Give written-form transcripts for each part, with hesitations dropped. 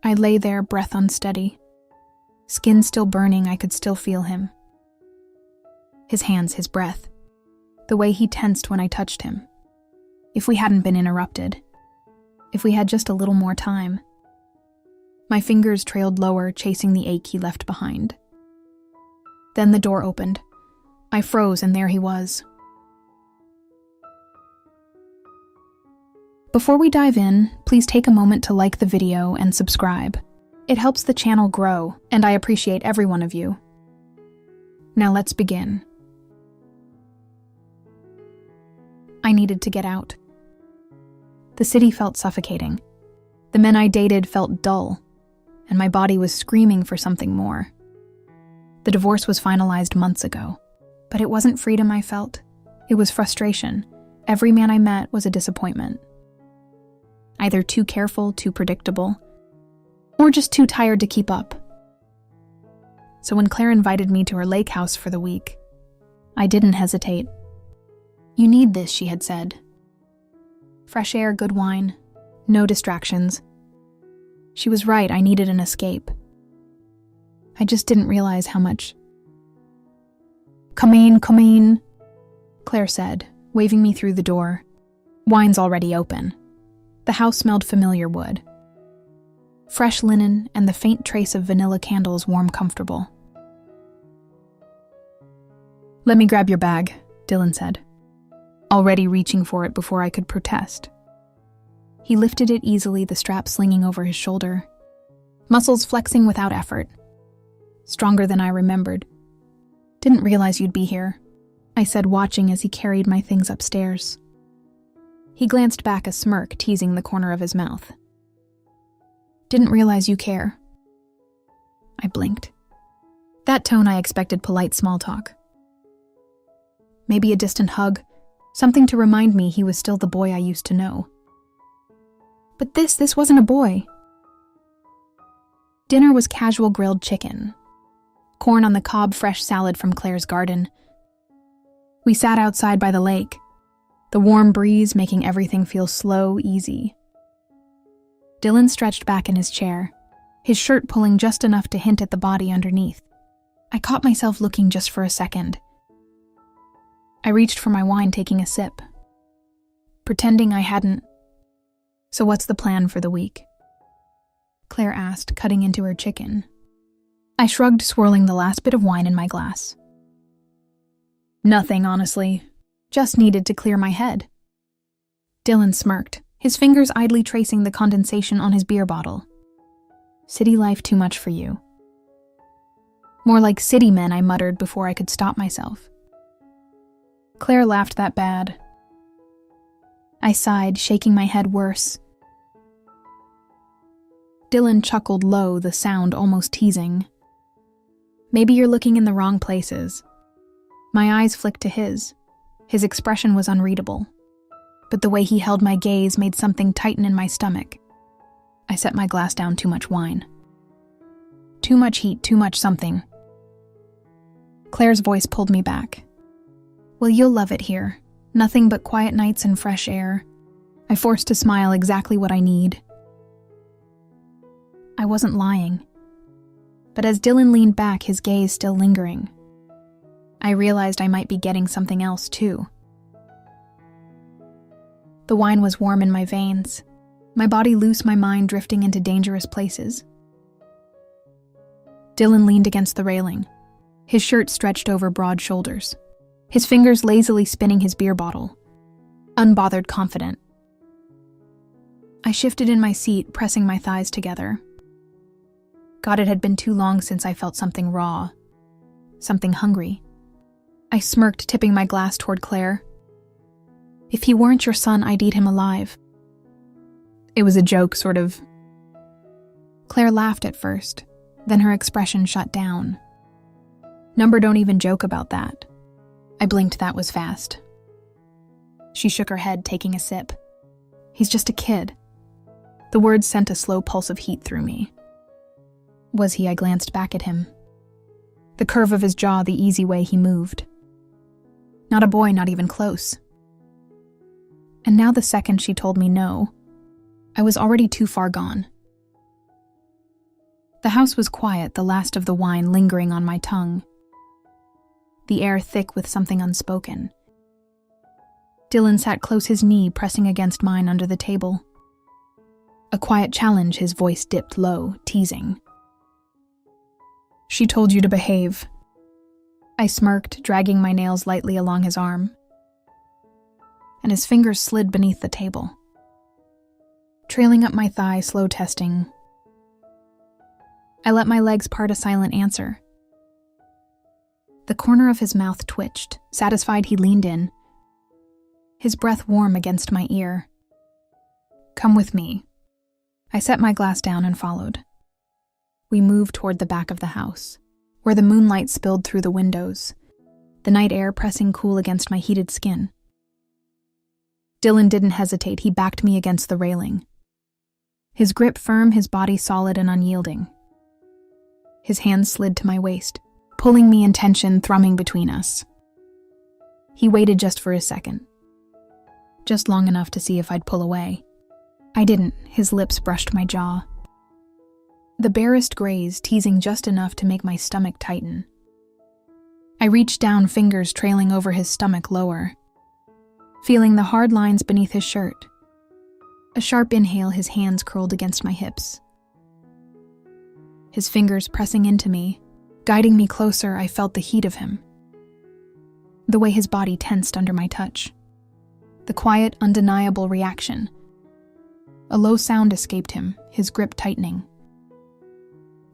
I lay there, breath unsteady. Skin still burning, I could still feel him. His hands, his breath. The way he tensed when I touched him. If we hadn't been interrupted. If we had just a little more time. My fingers trailed lower, chasing the ache he left behind. Then the door opened. I froze, and there he was. Before we dive in, please take a moment to like the video and subscribe. It helps the channel grow, and I appreciate every one of you. Now let's begin. I needed to get out. The city felt suffocating. The men I dated felt dull, and my body was screaming for something more. The divorce was finalized months ago, but it wasn't freedom I felt. It was frustration. Every man I met was a disappointment. Either too careful, too predictable, or just too tired to keep up. So when Claire invited me to her lake house for the week, I didn't hesitate. "You need this," she had said. Fresh air, good wine, no distractions. She was right, I needed an escape. I just didn't realize how much. Come in," Claire said, waving me through the door. Wine's already open. The house smelled familiar wood. Fresh linen and the faint trace of vanilla candles warm comfortable. "Let me grab your bag," Dylan said, already reaching for it before I could protest. He lifted it easily, the strap slinging over his shoulder. Muscles flexing without effort. Stronger than I remembered. "Didn't realize you'd be here," I said, watching as he carried my things upstairs. He glanced back, a smirk teasing the corner of his mouth. "Didn't realize you care." I blinked. That tone, I expected polite small talk. Maybe a distant hug, something to remind me he was still the boy I used to know. But this wasn't a boy. Dinner was casual grilled chicken. Corn on the cob, fresh salad from Claire's garden. We sat outside by the lake, the warm breeze making everything feel slow, easy. Dylan stretched back in his chair, his shirt pulling just enough to hint at the body underneath. I caught myself looking just for a second. I reached for my wine, taking a sip, pretending I hadn't. "So what's the plan for the week?" Claire asked, cutting into her chicken. I shrugged, swirling the last bit of wine in my glass. "Nothing, honestly. Just needed to clear my head." Dylan smirked, his fingers idly tracing the condensation on his beer bottle. "City life too much for you." "More like city men," I muttered before I could stop myself. Claire laughed that bad. I sighed, shaking my head worse. Dylan chuckled low, the sound almost teasing. "Maybe you're looking in the wrong places." My eyes flicked to his. His expression was unreadable, but the way he held my gaze made something tighten in my stomach. I set my glass down. Too much wine. Too much heat, too much something. Claire's voice pulled me back. "Well, you'll love it here. Nothing but quiet nights and fresh air." I forced a smile, exactly what I need. I wasn't lying. But as Dylan leaned back, his gaze still lingering, I realized I might be getting something else too. The wine was warm in my veins, my body loose, my mind drifting into dangerous places. Dylan leaned against the railing, his shirt stretched over broad shoulders, his fingers lazily spinning his beer bottle, unbothered, confident. I shifted in my seat, pressing my thighs together. God, it had been too long since I felt something raw, something hungry. I smirked, tipping my glass toward Claire. "If he weren't your son, I'd eat him alive." It was a joke, sort of. Claire laughed at first, then her expression shut down. "Number don't even joke about that." I blinked. That was fast. She shook her head, taking a sip. "He's just a kid." The words sent a slow pulse of heat through me. Was he? I glanced back at him. The curve of his jaw, the easy way he moved. Not a boy, not even close. And now the second she told me no, I was already too far gone. The house was quiet, the last of the wine lingering on my tongue. The air thick with something unspoken. Dylan sat close, his knee pressing against mine under the table. A quiet challenge, his voice dipped low, teasing. "She told you to behave." I smirked, dragging my nails lightly along his arm. And his fingers slid beneath the table. Trailing up my thigh, slow testing. I let my legs part, a silent answer. The corner of his mouth twitched. Satisfied, he leaned in, his breath warm against my ear. "Come with me." I set my glass down and followed. We moved toward the back of the house, where the moonlight spilled through the windows, the night air pressing cool against my heated skin. Dylan didn't hesitate. He backed me against the railing. His grip firm, his body solid and unyielding. His hands slid to my waist, pulling me in tension, thrumming between us. He waited just for a second. Just long enough to see if I'd pull away. I didn't. His lips brushed my jaw. The barest graze, teasing just enough to make my stomach tighten. I reached down, fingers trailing over his stomach lower, feeling the hard lines beneath his shirt. A sharp inhale, his hands curled against my hips. His fingers pressing into me, guiding me closer. I felt the heat of him. The way his body tensed under my touch. The quiet, undeniable reaction. A low sound escaped him, his grip tightening.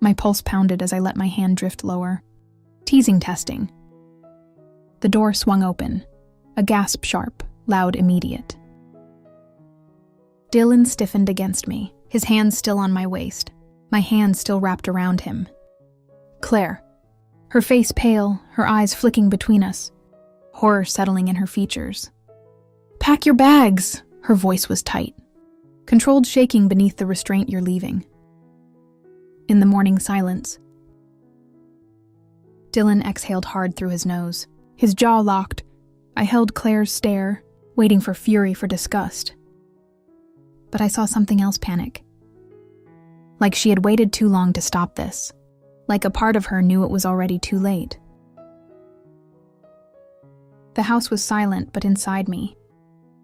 My pulse pounded as I let my hand drift lower. Teasing, testing. The door swung open. A gasp, sharp, loud, immediate. Dylan stiffened against me, his hands still on my waist, my hands still wrapped around him. Claire. Her face pale, her eyes flicking between us, horror settling in her features. "Pack your bags!" Her voice was tight, controlled shaking beneath the restraint. "You're leaving." In the morning silence, Dylan exhaled hard through his nose, his jaw locked. I held Claire's stare, waiting for fury, for disgust. But I saw something else, panic. Like she had waited too long to stop this. Like a part of her knew it was already too late. The house was silent, but inside me,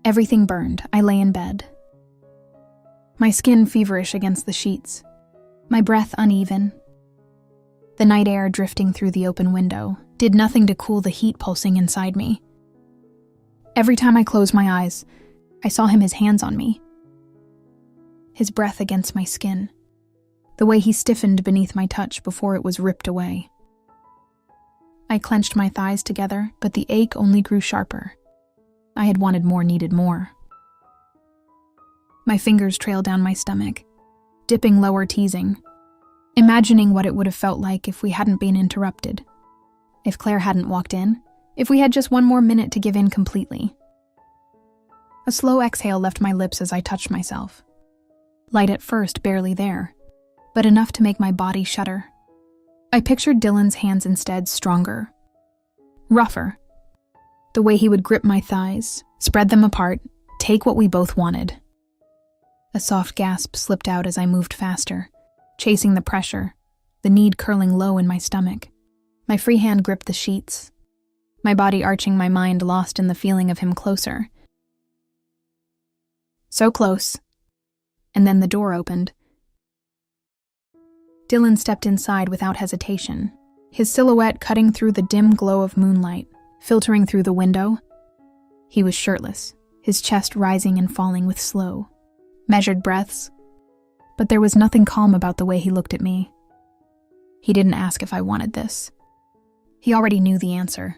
everything burned. I lay in bed, my skin feverish against the sheets, my breath uneven. The night air drifting through the open window did nothing to cool the heat pulsing inside me. Every time I closed my eyes, I saw him, his hands on me, his breath against my skin, the way he stiffened beneath my touch before it was ripped away. I clenched my thighs together, but the ache only grew sharper. I had wanted more, needed more. My fingers trailed down my stomach, dipping lower, teasing, imagining what it would have felt like if we hadn't been interrupted, if Claire hadn't walked in, if we had just one more minute to give in completely. A slow exhale left my lips as I touched myself. Light at first, barely there, but enough to make my body shudder. I pictured Dylan's hands instead, stronger, rougher. The way he would grip my thighs, spread them apart, take what we both wanted. A soft gasp slipped out as I moved faster, chasing the pressure, the need curling low in my stomach. My free hand gripped the sheets, my body arching, my mind lost in the feeling of him closer. So close. And then the door opened. Dylan stepped inside without hesitation, his silhouette cutting through the dim glow of moonlight, filtering through the window. He was shirtless, his chest rising and falling with slow, measured breaths. But there was nothing calm about the way he looked at me. He didn't ask if I wanted this. He already knew the answer.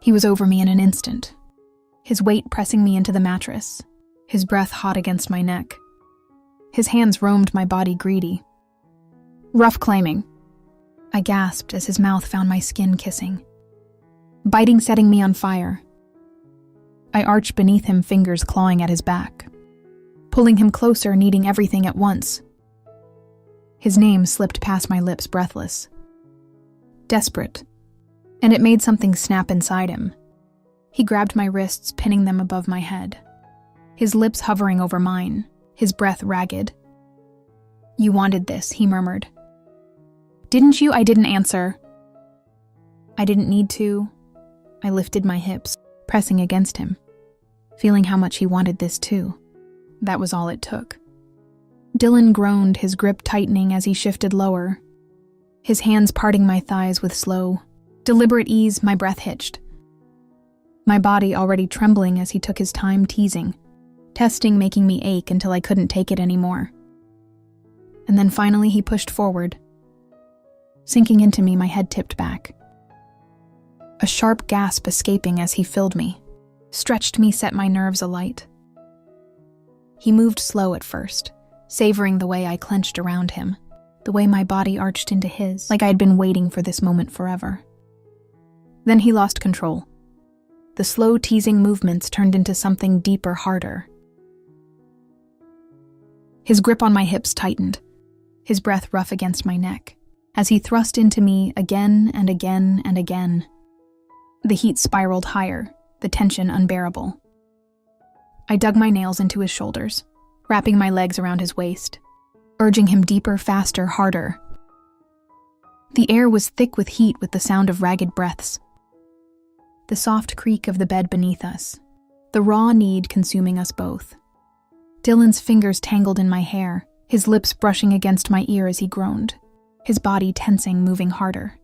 He was over me in an instant, his weight pressing me into the mattress, his breath hot against my neck. His hands roamed my body, greedy. "Rough claiming," I gasped as his mouth found my skin, kissing, biting, setting me on fire. I arched beneath him, fingers clawing at his back, pulling him closer, needing everything at once. His name slipped past my lips, breathless, desperate, and it made something snap inside him. He grabbed my wrists, pinning them above my head, his lips hovering over mine, his breath ragged. "You wanted this," he murmured, Didn't you? I didn't answer. I didn't need to. I lifted my hips, pressing against him, feeling how much he wanted this too. That was all it took. Dylan groaned, his grip tightening as he shifted lower, his hands parting my thighs with slow, deliberate ease. My breath hitched, my body already trembling as he took his time teasing, testing, making me ache until I couldn't take it anymore. And then finally he pushed forward. Sinking into me, my head tipped back. A sharp gasp escaping as he filled me, stretched me, set my nerves alight. He moved slow at first, savoring the way I clenched around him, the way my body arched into his, like I had been waiting for this moment forever. Then he lost control. The slow teasing movements turned into something deeper, harder. His grip on my hips tightened, his breath rough against my neck, as he thrust into me again and again and again. The heat spiraled higher, the tension unbearable. I dug my nails into his shoulders, wrapping my legs around his waist, urging him deeper, faster, harder. The air was thick with heat, with the sound of ragged breaths, the soft creak of the bed beneath us, the raw need consuming us both. Dylan's fingers tangled in my hair, his lips brushing against my ear as he groaned, his body tensing, moving harder,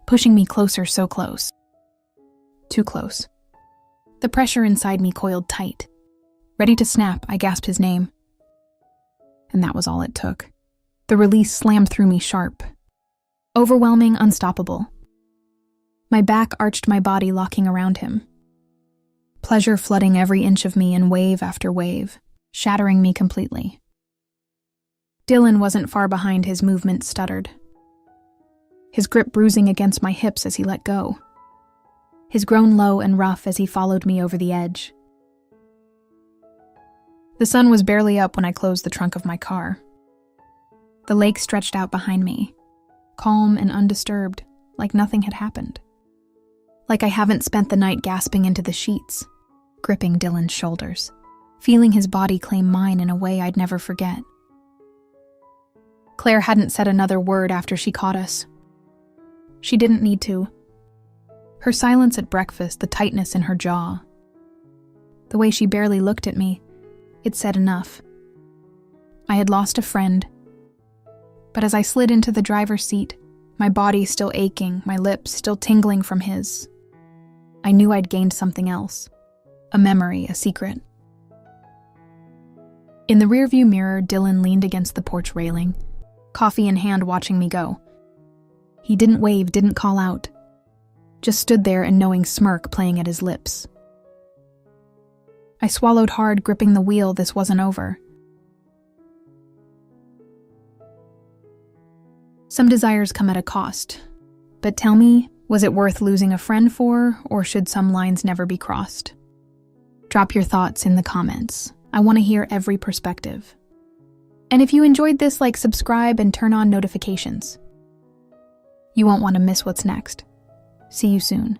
pushing me closer, so close. Too close. The pressure inside me coiled tight. Ready to snap, I gasped his name. And that was all it took. The release slammed through me sharp. Overwhelming, unstoppable. My back arched, my body locking around him. Pleasure flooding every inch of me in wave after wave, shattering me completely. Dylan wasn't far behind, his movement stuttered, his grip bruising against my hips as he let go, his groan low and rough as he followed me over the edge. The sun was barely up when I closed the trunk of my car. The lake stretched out behind me, calm and undisturbed, like nothing had happened. Like I haven't spent the night gasping into the sheets, gripping Dylan's shoulders, feeling his body claim mine in a way I'd never forget. Claire hadn't said another word after she caught us. She didn't need to. Her silence at breakfast, the tightness in her jaw, the way she barely looked at me, it said enough. I had lost a friend, but as I slid into the driver's seat, my body still aching, my lips still tingling from his, I knew I'd gained something else, a memory, a secret. In the rearview mirror, Dylan leaned against the porch railing, coffee in hand, watching me go. He didn't wave, didn't call out, just stood there, a knowing smirk playing at his lips. I swallowed hard, gripping the wheel. This wasn't over. Some desires come at a cost, but tell me, was it worth losing a friend for, or should some lines never be crossed? Drop your thoughts in the comments. I want to hear every perspective. And if you enjoyed this, like, subscribe, and turn on notifications. You won't want to miss what's next. See you soon.